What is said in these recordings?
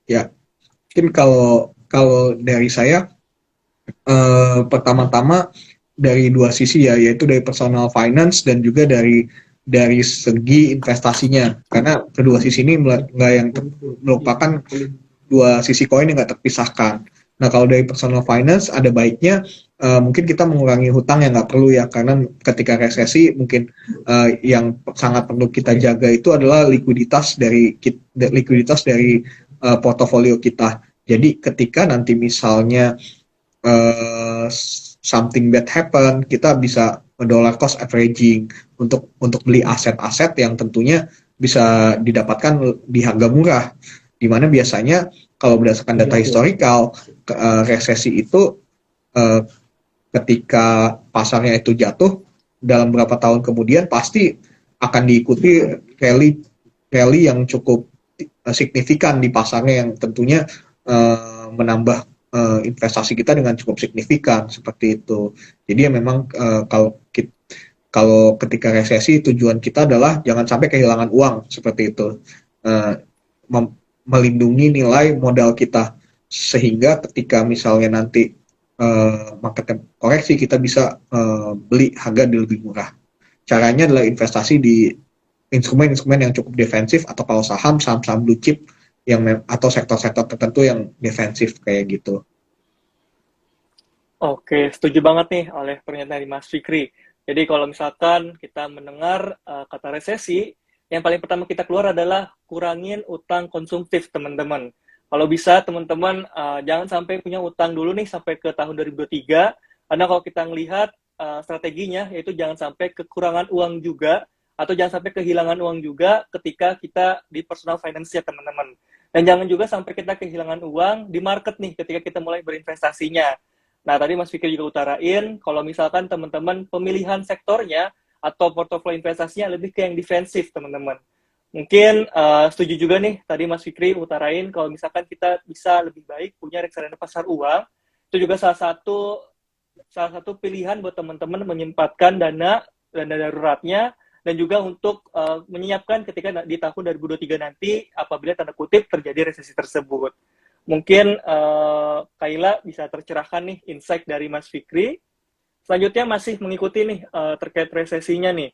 Ya, mungkin kalau kalau dari saya pertama-tama dari dua sisi ya, yaitu dari personal finance dan juga dari segi investasinya. Karena kedua sisi ini nggak yang merupakan dua sisi koin yang nggak terpisahkan. Nah, kalau dari personal finance ada baiknya mungkin kita mengurangi hutang yang nggak perlu ya, karena ketika resesi mungkin yang sangat perlu kita jaga itu adalah portofolio kita. Jadi ketika nanti misalnya uh, something bad happen, kita bisa dollar cost averaging untuk beli aset-aset yang tentunya bisa didapatkan di harga murah. Di mana biasanya kalau berdasarkan data historical, resesi itu uh, ketika pasarnya itu jatuh dalam beberapa tahun kemudian pasti akan diikuti rally rally yang cukup signifikan di pasarnya yang tentunya menambah investasi kita dengan cukup signifikan seperti itu. Jadi ya memang kalau ketika resesi tujuan kita adalah jangan sampai kehilangan uang seperti itu. Uh, Melindungi nilai modal kita sehingga ketika misalnya nanti market koreksi kita bisa beli harga di lebih murah. Caranya adalah investasi di instrumen-instrumen yang cukup defensif atau kalau saham-saham blue chip atau sektor-sektor tertentu yang defensif kayak gitu. Oke, setuju banget nih oleh pernyataan dari Mas Fikri. Jadi kalau misalkan kita mendengar kata resesi, yang paling pertama kita keluar adalah kurangin utang konsumtif, teman-teman. Kalau bisa, teman-teman jangan sampai punya utang dulu nih sampai ke tahun 2023, karena kalau kita melihat strateginya, yaitu jangan sampai kekurangan uang juga, atau jangan sampai kehilangan uang juga ketika kita di personal finance ya, teman-teman. Dan jangan juga sampai kita kehilangan uang di market nih ketika kita mulai berinvestasinya. Nah, tadi Mas Fikri juga utarain, kalau misalkan teman-teman pemilihan sektornya atau portofolio investasinya lebih ke yang defensif, teman-teman. Mungkin setuju juga nih, tadi Mas Fikri utarain, kalau misalkan kita bisa lebih baik punya reksadana pasar uang, itu juga salah satu pilihan buat teman-teman menyempatkan dana daruratnya, dan juga untuk menyiapkan ketika di tahun 2023 nanti, apabila tanda kutip terjadi resesi tersebut. Mungkin Kaila bisa tercerahkan nih insight dari Mas Fikri. Selanjutnya masih mengikuti nih terkait resesinya nih.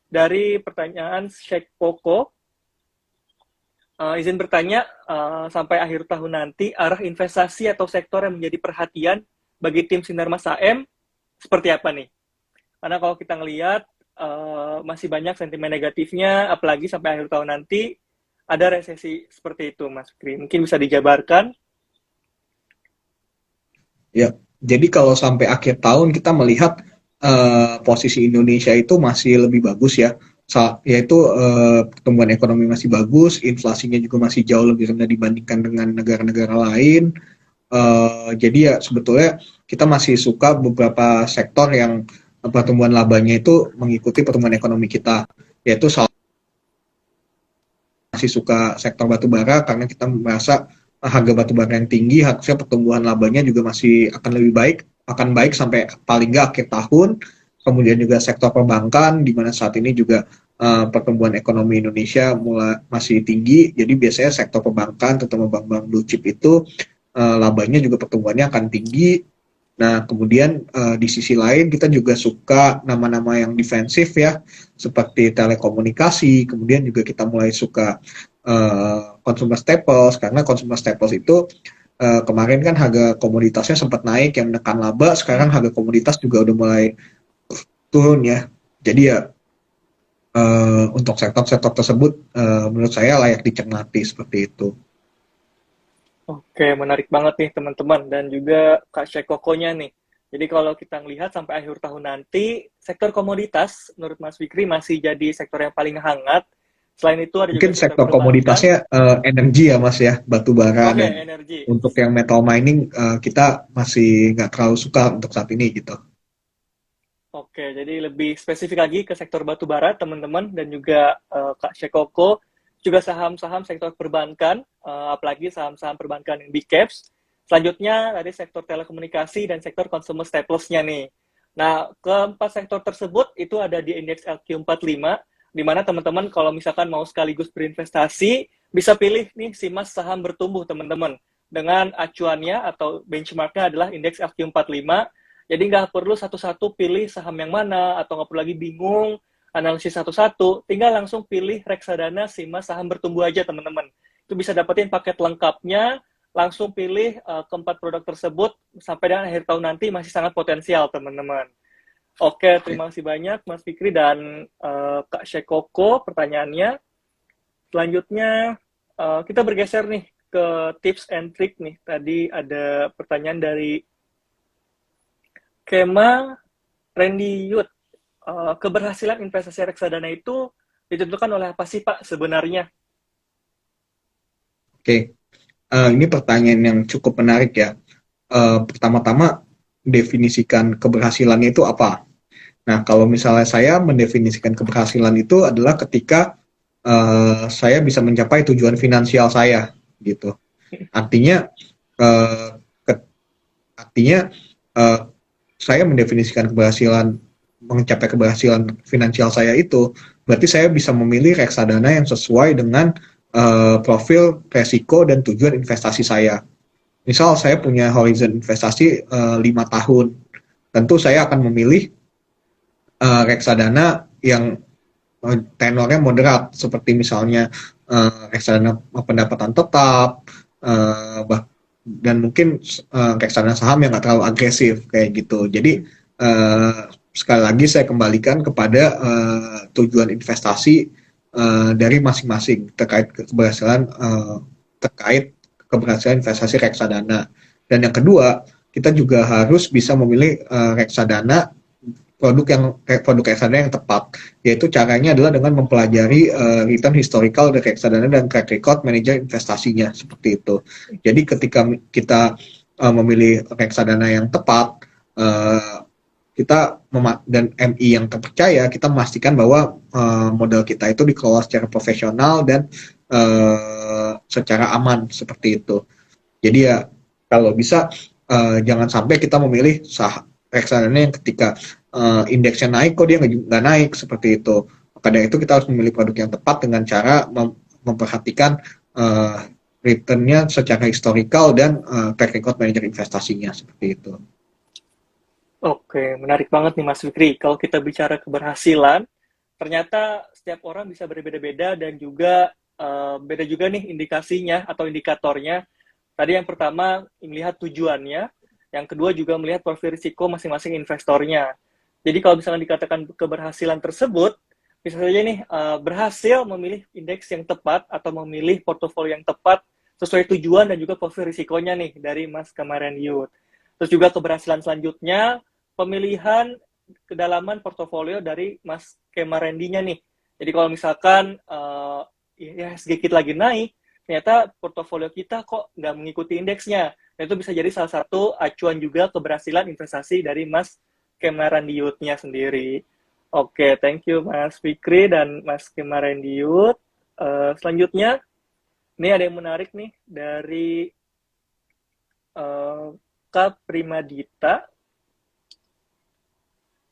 Dari pertanyaan Sheikh Koko, izin bertanya, sampai akhir tahun nanti arah investasi atau sektor yang menjadi perhatian bagi tim Sinar Mas AM seperti apa nih? Karena kalau kita ngelihat masih banyak sentimen negatifnya, apalagi sampai akhir tahun nanti ada resesi seperti itu, Mas Fikri. Mungkin bisa dijabarkan. Ya, jadi kalau sampai akhir tahun kita melihat posisi Indonesia itu masih lebih bagus ya, yaitu pertumbuhan ekonomi masih bagus, inflasinya juga masih jauh lebih rendah dibandingkan dengan negara-negara lain. Jadi ya sebetulnya kita masih suka beberapa sektor yang pertumbuhan labanya itu mengikuti pertumbuhan ekonomi kita, yaitu masih suka sektor batu bara karena kita merasa harga batu bara yang tinggi, harusnya pertumbuhan labanya juga masih akan lebih baik, akan baik sampai paling nggak akhir tahun. Kemudian juga sektor perbankan, di mana saat ini juga pertumbuhan ekonomi Indonesia masih tinggi. Jadi biasanya sektor perbankan, terutama bank-bank blue chip itu labanya juga pertumbuhannya akan tinggi. Nah, kemudian di sisi lain kita juga suka nama-nama yang defensif ya, seperti telekomunikasi. Kemudian juga kita mulai suka consumer staples, karena consumer staples itu kemarin kan harga komoditasnya sempat naik yang menekan laba, sekarang harga komoditas juga udah mulai turun ya. Jadi ya untuk sektor-sektor tersebut menurut saya layak dicermati seperti itu. Oke, menarik banget nih teman-teman, dan juga Kak Syek Kokonya nih. Jadi kalau kita melihat sampai akhir tahun nanti, sektor komoditas menurut Mas Fikri masih jadi sektor yang paling hangat. Selain itu ada juga Mungkin sektor sektor perbankan. komoditasnya energi ya Mas ya, batu bara Oke, dan energi. untuk yang metal mining kita masih nggak terlalu suka untuk saat ini gitu. Oke, jadi lebih spesifik lagi ke sektor batu bara, teman-teman, dan juga Kak Syekoko, juga saham-saham sektor perbankan, apalagi saham-saham perbankan yang big caps. Selanjutnya, dari sektor telekomunikasi dan sektor consumer staples-nya nih. Nah, keempat sektor tersebut itu ada di indeks LQ45. Dimana teman-teman kalau misalkan mau sekaligus berinvestasi, bisa pilih nih SIMAS saham bertumbuh teman-teman. Dengan acuannya atau benchmarknya adalah indeks FQ45. Jadi nggak perlu satu-satu pilih saham yang mana, atau nggak perlu lagi bingung analisis satu-satu, tinggal langsung pilih reksadana SIMAS saham bertumbuh aja teman-teman. Itu bisa dapetin paket lengkapnya, langsung pilih keempat produk tersebut, sampai dengan akhir tahun nanti masih sangat potensial teman-teman. Oke, terima kasih banyak Mas Fikri dan Kak Shekoko pertanyaannya. Selanjutnya kita bergeser nih ke tips and trick nih. Tadi ada pertanyaan dari Kema Randy Yud. Keberhasilan investasi reksadana itu ditentukan oleh apa sih Pak sebenarnya? Oke, ini pertanyaan yang cukup menarik ya. Pertama-tama, definisikan keberhasilannya itu apa? Nah, kalau misalnya saya mendefinisikan keberhasilan itu adalah ketika saya bisa mencapai tujuan finansial saya, gitu. Artinya, uh, ke- artinya saya mendefinisikan mencapai keberhasilan finansial saya itu, berarti saya bisa memilih reksadana yang sesuai dengan profil resiko dan tujuan investasi saya. Misal saya punya horizon investasi 5 tahun, tentu saya akan memilih reksadana yang tenornya moderat, seperti misalnya reksadana pendapatan tetap, dan mungkin reksadana saham yang nggak terlalu agresif kayak gitu. Jadi sekali lagi saya kembalikan kepada tujuan investasi dari masing-masing terkait keberhasilan investasi reksadana. Dan yang kedua, kita juga harus bisa memilih reksadana produk reksadana yang tepat, yaitu caranya adalah dengan mempelajari return historical dari reksadana dan track record manajer investasinya, seperti itu. Jadi ketika kita memilih reksadana yang tepat, kita dan MI yang terpercaya, kita memastikan bahwa modal kita itu dikelola secara profesional dan secara aman, seperti itu. Jadi ya kalau bisa jangan sampai kita memilih reksadana yang ketika indeksnya naik kok dia nggak naik, seperti itu. Pada itu kita harus memilih produk yang tepat dengan cara memperhatikan returnnya secara historical dan track record manajer investasinya, seperti itu. Oke, menarik banget nih Mas Fikri. Kalau kita bicara keberhasilan, ternyata setiap orang bisa berbeda-beda dan juga beda juga nih indikasinya atau indikatornya. Tadi yang pertama melihat tujuannya, yang kedua juga melihat profil risiko masing-masing investornya. Jadi kalau misalnya dikatakan keberhasilan tersebut, bisa saja nih berhasil memilih indeks yang tepat atau memilih portofolio yang tepat sesuai tujuan dan juga profil risikonya nih dari Mas Kemaran Youth. Terus juga keberhasilan selanjutnya pemilihan kedalaman portofolio dari Mas Kemarandinya nih. Jadi kalau misalkan IHSG kita lagi naik, ternyata portofolio kita kok nggak mengikuti indeksnya. Dan itu bisa jadi salah satu acuan juga keberhasilan investasi dari Mas Kemarandiutnya sendiri. Oke, thank you Mas Fikri dan Mas Kemarandiut. Selanjutnya, ini ada yang menarik nih dari Kak Primadita.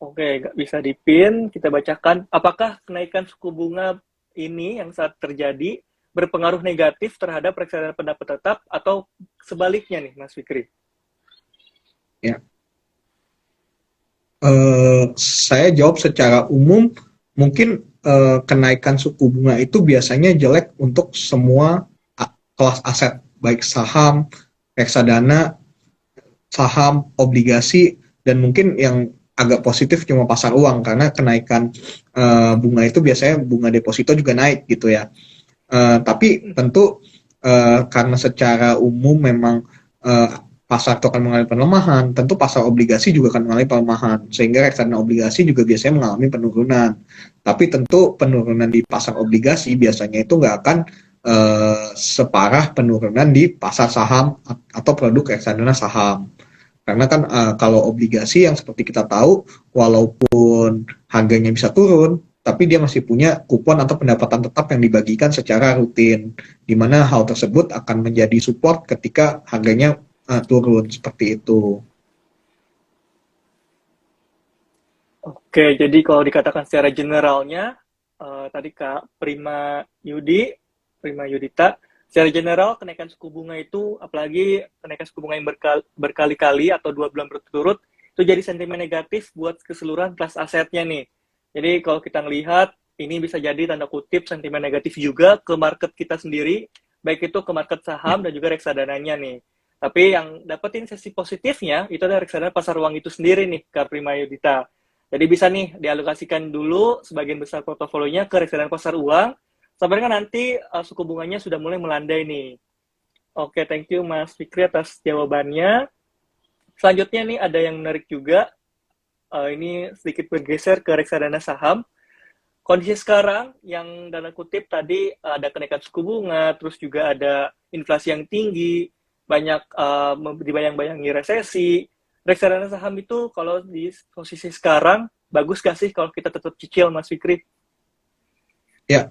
Oke, nggak bisa dipin. Kita bacakan. Apakah kenaikan suku bunga ini yang saat terjadi berpengaruh negatif terhadap reksadana pendapat tetap atau sebaliknya nih, Mas Fikri? Ya. Saya jawab secara umum, mungkin kenaikan suku bunga itu biasanya jelek untuk semua kelas aset, baik saham, reksadana, saham, obligasi, dan mungkin yang agak positif cuma pasar uang, karena kenaikan bunga itu biasanya bunga deposito juga naik gitu ya. Tapi tentu karena secara umum memang pasar itu akan mengalami pelemahan, tentu pasar obligasi juga akan mengalami pelemahan, sehingga reksadana obligasi juga biasanya mengalami penurunan. Tapi tentu penurunan di pasar obligasi biasanya itu nggak akan separah penurunan di pasar saham atau produk reksadana saham. Karena kan kalau obligasi yang seperti kita tahu, walaupun harganya bisa turun, tapi dia masih punya kupon atau pendapatan tetap yang dibagikan secara rutin, di mana hal tersebut akan menjadi support ketika harganya turun, seperti itu. Oke, jadi kalau dikatakan secara generalnya, tadi Kak Prima Yudita, secara general kenaikan suku bunga itu, apalagi kenaikan suku bunga yang berkali-kali atau 2 bulan berturut-turut, itu jadi sentimen negatif buat keseluruhan kelas asetnya nih. Jadi kalau kita melihat, ini bisa jadi tanda kutip sentimen negatif juga ke market kita sendiri, baik itu ke market saham dan juga reksadananya nih. Tapi yang dapetin sesi positifnya, itu adalah reksadana pasar uang itu sendiri nih, Kak Prima Yudita. Jadi bisa nih dialokasikan dulu sebagian besar portofolionya ke reksadana pasar uang, sampai dengan nanti suku bunganya sudah mulai melandai nih. Oke, thank you Mas Fikri atas jawabannya. Selanjutnya nih ada yang menarik juga, ini sedikit bergeser ke reksadana saham. Kondisi sekarang yang dalam kutip tadi ada kenaikan suku bunga, terus juga ada inflasi yang tinggi, banyak dibayang-bayangi resesi. Reksadana saham itu kalau di posisi sekarang, bagus gak sih kalau kita tetap cicil, Mas Fikri? Ya,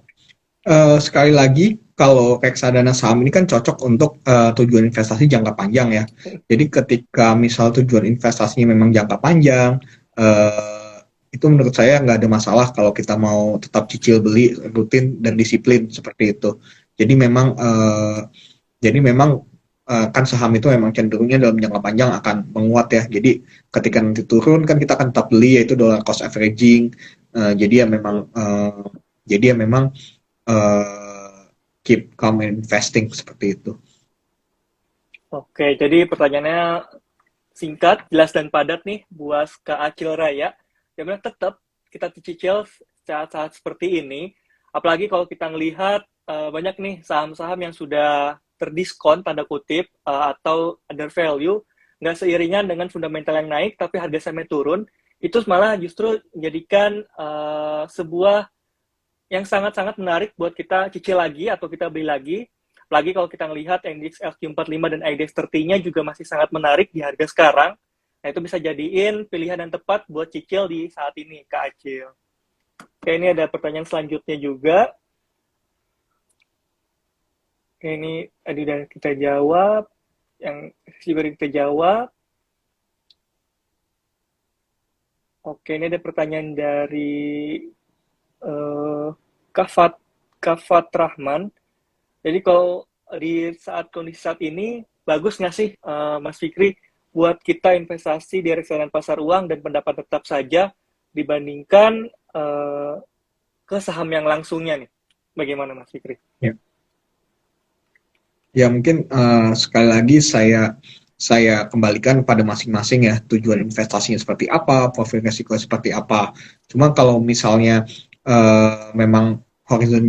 sekali lagi, kalau reksadana saham ini kan cocok untuk tujuan investasi jangka panjang ya. Jadi ketika misal tujuan investasinya memang jangka panjang, itu menurut saya nggak ada masalah kalau kita mau tetap cicil beli rutin dan disiplin seperti itu. Jadi memang kan saham itu memang cenderungnya dalam jangka panjang akan menguat ya. Jadi ketika nanti turun kan kita akan tetap beli, yaitu dollar cost averaging. Jadi ya memang keep calm investing seperti itu. Oke, jadi pertanyaannya singkat, jelas dan padat nih buat Kak Acil Raya. Yang tetap kita cicil saat-saat seperti ini, apalagi kalau kita melihat banyak nih saham-saham yang sudah terdiskon tanda kutip atau under value, nggak seiringan dengan fundamental yang naik tapi harga sahamnya turun, itu malah justru menjadikan sebuah yang sangat-sangat menarik buat kita cicil lagi atau kita beli lagi. Apalagi kalau kita melihat indeks LQ45 dan IDX 30-nya juga masih sangat menarik di harga sekarang. Nah, itu bisa jadiin pilihan yang tepat buat cicil di saat ini, Kak Acil. Oke, ini ada pertanyaan selanjutnya juga. Oke, ini tadi udah kita jawab. Yang juga kita jawab. Oke, ini ada pertanyaan dari Kafat Rahman. Jadi kalau di kondisi saat ini, bagus nggak sih, Mas Fikri, buat kita investasi di reksadana pasar uang dan pendapat tetap saja dibandingkan ke saham yang langsungnya nih? Bagaimana Mas Fikri? Ya mungkin sekali lagi saya kembalikan pada masing-masing ya, tujuan investasinya seperti apa, profil risiko seperti apa. Cuma kalau misalnya memang horizon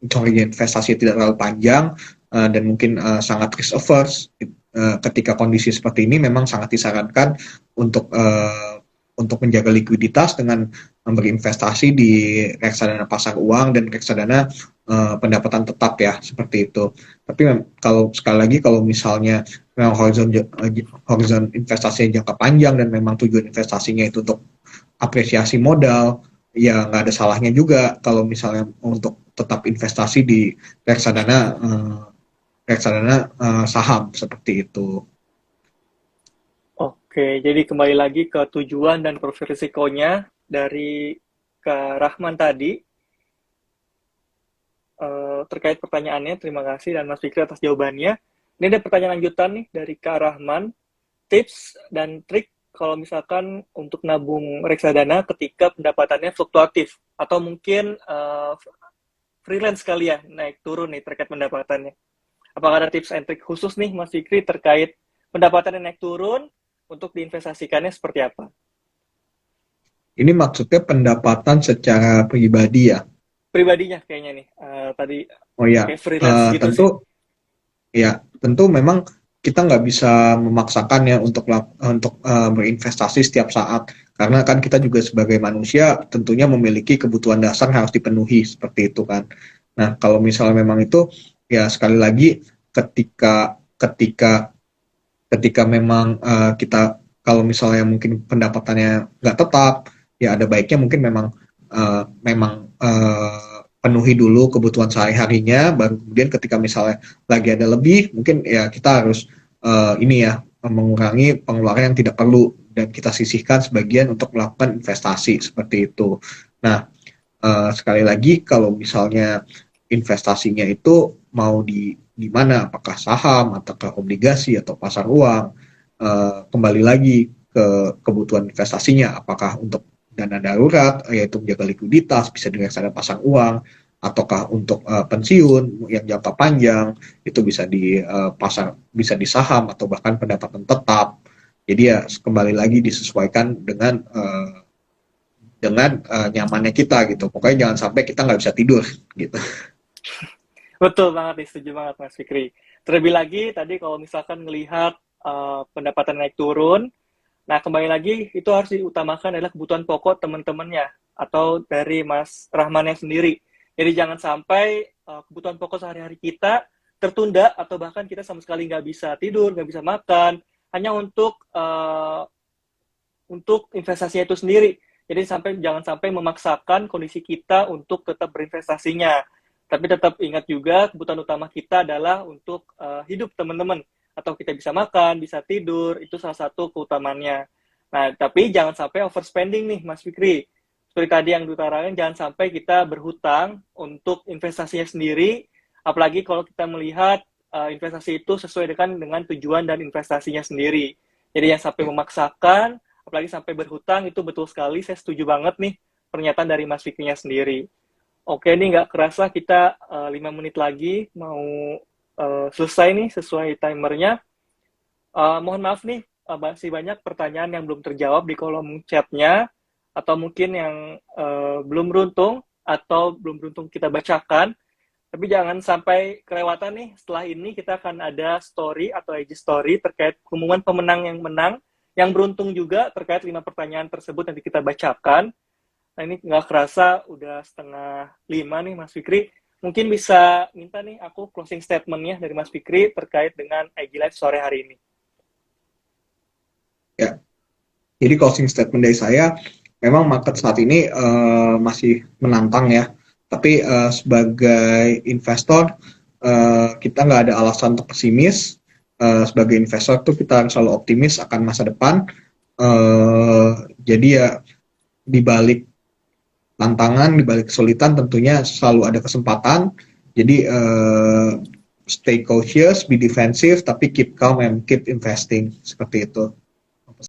investasi tidak terlalu panjang dan mungkin sangat risk averse, ketika kondisi seperti ini memang sangat disarankan untuk menjaga likuiditas dengan memberi investasi di reksadana pasar uang dan reksadana pendapatan tetap ya, seperti itu. Tapi kalau sekali lagi kalau misalnya memang horizon investasinya jangka panjang dan memang tujuan investasinya itu untuk apresiasi modal, ya nggak ada salahnya juga kalau misalnya untuk tetap investasi di reksadana saham seperti itu. Oke, jadi kembali lagi ke tujuan dan profil risikonya dari Kak Rahman tadi. Terkait pertanyaannya, terima kasih dan Mas Fikri atas jawabannya. Ini ada pertanyaan lanjutan nih dari Kak Rahman. Tips dan trik kalau misalkan untuk nabung reksadana ketika pendapatannya fluktuatif atau mungkin freelance kali ya, naik turun nih terkait pendapatannya. Apakah ada tips and trik khusus nih Mas Fikri terkait pendapatan yang naik turun untuk diinvestasikannya seperti apa? Ini maksudnya pendapatan secara pribadi ya? Pribadinya kayaknya nih tadi. Oh ya, freelance gitu tentu sih. Ya tentu memang kita nggak bisa memaksakan ya untuk berinvestasi setiap saat, karena kan kita juga sebagai manusia tentunya memiliki kebutuhan dasar yang harus dipenuhi seperti itu kan. Nah kalau misalnya memang itu ya sekali lagi ketika memang kita kalau misalnya mungkin pendapatannya nggak tetap, ya ada baiknya mungkin memang penuhi dulu kebutuhan sehari-harinya, baru kemudian ketika misalnya lagi ada lebih, mungkin ya kita harus mengurangi pengeluaran yang tidak perlu dan kita sisihkan sebagian untuk melakukan investasi seperti itu. Nah, Sekali lagi kalau misalnya investasinya itu mau di mana, apakah saham ataukah obligasi atau pasar uang, kembali lagi ke kebutuhan investasinya, apakah untuk dana darurat yaitu menjaga likuiditas bisa dengan reksadana pasar uang, ataukah untuk pensiun yang jangka panjang itu bisa di pasar, bisa di saham atau bahkan pendapatan tetap. Jadi ya kembali lagi disesuaikan dengan nyamannya kita gitu. Pokoknya jangan sampai kita nggak bisa tidur gitu. Betul banget nih, setuju banget Mas Fikri. Terlebih lagi tadi kalau misalkan melihat pendapatan naik turun, nah kembali lagi itu harus diutamakan adalah kebutuhan pokok teman-temannya atau dari Mas Rahmannya sendiri. Jadi jangan sampai kebutuhan pokok sehari-hari kita tertunda atau bahkan kita sama sekali nggak bisa tidur, nggak bisa makan, hanya untuk investasinya itu sendiri. Jadi jangan sampai memaksakan kondisi kita untuk tetap berinvestasinya. Tapi tetap ingat juga kebutuhan utama kita adalah untuk hidup teman-teman. Atau kita bisa makan, bisa tidur, itu salah satu keutamaannya. Nah, tapi jangan sampai overspending nih Mas Fikri. Seperti tadi yang diutarakan, jangan sampai kita berhutang untuk investasinya sendiri, apalagi kalau kita melihat investasi itu sesuai dengan tujuan dan investasinya sendiri. Jadi yang sampai memaksakan, apalagi sampai berhutang, itu betul sekali, saya setuju banget nih pernyataan dari Mas Fikrinya sendiri. Oke, ini nggak kerasa kita 5 menit lagi mau selesai nih sesuai timernya. Mohon maaf nih, masih banyak pertanyaan yang belum terjawab di kolom chatnya, atau mungkin yang belum beruntung, atau belum beruntung kita bacakan. Tapi jangan sampai kelewatan nih, setelah ini kita akan ada story atau IG story terkait pengumuman pemenang yang menang, yang beruntung juga terkait 5 pertanyaan tersebut nanti kita bacakan. Nah ini nggak kerasa udah 4:30 nih Mas Fikri. Mungkin bisa minta nih aku closing statement-nya dari Mas Fikri terkait dengan IG Live sore hari ini. Ya, jadi closing statement dari saya, memang market saat ini masih menantang ya. Tapi sebagai investor kita nggak ada alasan untuk pesimis. Sebagai investor tuh kita harus selalu optimis akan masa depan. Jadi ya di balik tantangan, di balik kesulitan tentunya selalu ada kesempatan. Jadi stay cautious, be defensive, tapi keep calm and keep investing, seperti itu.